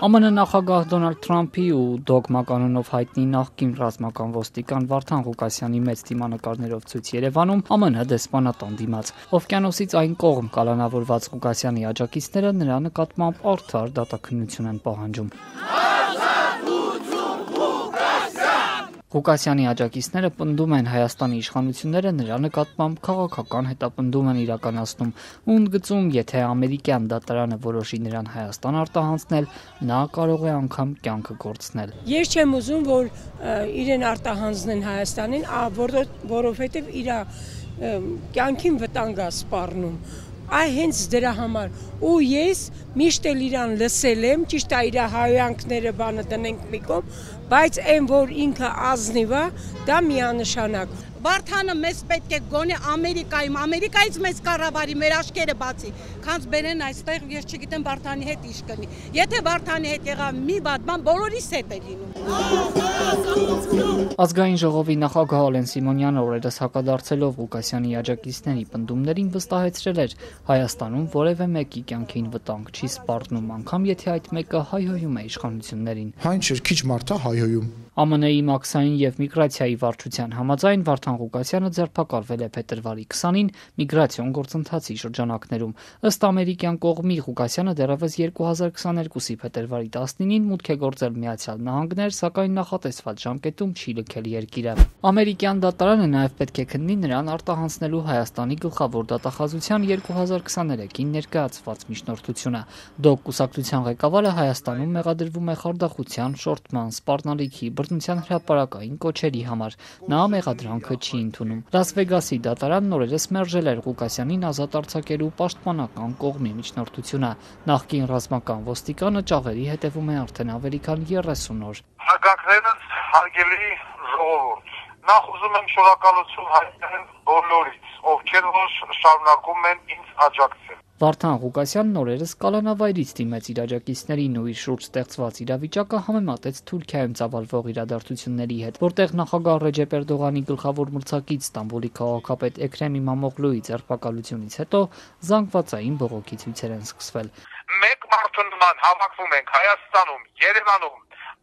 ԱՄՆ նախագահ Դոնալդ Թրամփի ու դոգմա կանոնով հայտնի նախկին ռազմական ոստիկան Վարդան Ղուկասյանի մեծ դիմանեկարներով ցույց Երևանում ԱՄՆ դեսպանատան դիմաց։ Օվկիանոսից այն կողմ կալանավորված Ղուկասյանի աջակիցները նրա նկատմամբ արդար դատաքննություն են պահանջում։ Ղուկասյանի աջակիցները պնդում են Հայաստանի իշխանությունները նրա նկատմամբ քաղաքական հետապնդում են իրականացնում ու ընդգծում, եթե ամերիկյան դատարանը որոշի նրան Հայաստան արտահանձնել, նա կարող է անգամ կյանքը կորցնել։ Ես չեմ ուզում, որ իրեն արտահանձնեն Հայաստանին, որովհետև իր կյանքին վտանգ է սպառնում։ Հենց դրա համար ու ես միշտ էլ իրան լսել եմ, ճիշտ է իր հայանքները բանը տնենք մի կողմ, բայց այն որ ինքը ազնիվ է, դա միանշանակ։ Վարդանը մեզ պետք է գոնե Ամերիկայից մեզ կառավարի, մեր աշկերը բացի, քանց բերեն այստեղ, ես չգիտեմ Վարդանի հետ ինչ կնի։ Եթե Վարդանի հետ եղավ մի բան, բոլորիս հետ է լինում։ Ազգային ժողովի նախագահ Ալեն Սիմոնյանը օրերս հակադարձելով Ղուկասյանի աջակիցների պնդումներին վստահեցրել էր, Հայաստանում որևէ մեկի կյանքին վտանգ չի սպառնում, անգամ եթե այդ մեկը հայհոյում է իշխանություններին։ Հայն չէ, քիչ մարդ է հայհոյում։ ԱՄՆ-ի մաքսային եւ միգրացիայի վարչության համաձայն Վարդան Ղուկասյանը ձերբակալվել է փետրվարի 20-ին միգրացիոն գործընթացի շրջանակներում։ Ըստ ամերիկյան կողմի Ղուկասյանը դեռևս 2022-ի փետրվարի 19-ին մուտք է գործել Միացյալ Նահանգներ, սակայն նախատեսված ժամկետում չի լքել երկիրը։ Ամերիկյան դատարանը նաեւ պետք է քննի նրան արտահանձնելու Հայաստանի գլխավոր դատախազության 2023-ին ներկայացված միջնորդությունը։ Դոկ կուսակցության ղեկավարը Հայաստանում մեղադրվում է խարդախության, շորթման, սպառնալիքի, բռնության հրապարակային կոչերի համար։ Նա մեղադրանքը չի ընդունում։ Լաս Վեգասի դատարանն օրերս մերժել էր Ղուկասյանին ազատ արձակելու պաշտպանական կողմի միջնորդությունը։ Նախկին ռազմական ոստիկանը ճաղերի հետևում է արդեն ավելի քան 30 օր։ Հարգանքներս հարգելի ժողովուրդ, նախ ուզում եմ շնորհակալություն հայտնել բոլորից, ովքեր որ շարունակում են ինձ աջակցել։ Վարդան Ղուկասյանն օրերս կալանավայրից դիմեց իր աջակիցներին ու իր շուրջ ստեղծված իրավիճակը համեմատեց Թուրքիայում ծավալվող իրադարձությունների հետ, որտեղ նախագահ Ռեջեփ Էրդողանի գլխավոր մրցակից Ստամբուլի քաղաքապետ Էքրեմ Իմամօղլուի ձերբակալությունից հետո զանգվածային բողոքի ցույցեր են սկսվել։ Մեկ մարդու նման հավաքվում ենք Հայաստանում, Երևանում,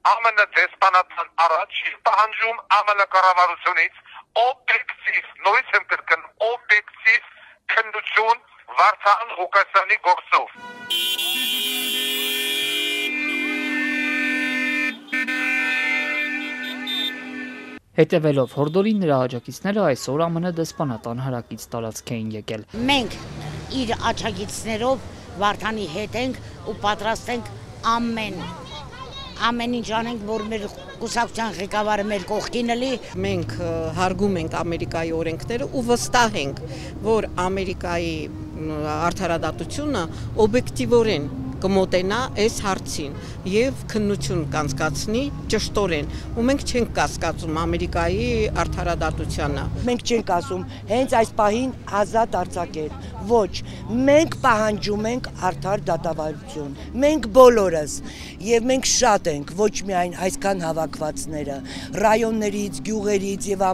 ԱՄՆ դեսպանատան առաջ պահանջում ԱՄՆ կառավարությունից օբյեկտիվ, նույնիսկ եմ կրկնում, օբյեկտիվ քննություն Վարդան Ղուկասյանի գործով։ Հետևելով հորդորին նրա աջակիցները այսօր ԱՄՆ դեսպանատան հարակից տարածք էին եկել։ Մենք իր աջակիցներով Վարդանի հետ ենք ու պատրաստ ենք ամեն ինչ անենք, որ մեր կուսակցության ղեկավարը մեր կողքին լի։ Մենք հարգում ենք Ամերիկայի օրենքները ու վստահ ենք, որ Ամերիկայի արդարադատությունը օբյեկտիվորեն կմոտենա այս հարցին եւ քննություն կանցկացնի ճշտորեն ու մենք չենք կասկածում Ամերիկայի արդարադատությանը։ Մենք չենք ասում հենց այս պահին ազատ արձակել, ոչ, մենք պահանջում ենք արդար դատավարություն, մենք բոլորս եւ մենք շատ ենք, ոչ միայն այսքան հավաքվածները, ռայոններից, գյուղերից եւ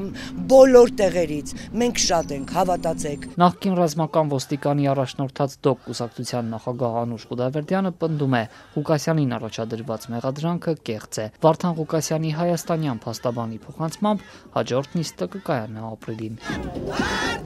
բոլոր տեղերից, մենք շատ ենք, հավատացեք։ Նախկին ռազմական ոստիկանի առաջնորդած դոկ կուսակցության նախագահ Անուշ Ղուդավերդյանը պնդում է, Ղուկասյանին առաջադրված մեղադրանքը կեղծ է։ Վարդան Ղուկասյանի հայաստանյան փաստաբանի փոխանցմամբ հաջորդ նիստը կկայանա ապրիլին։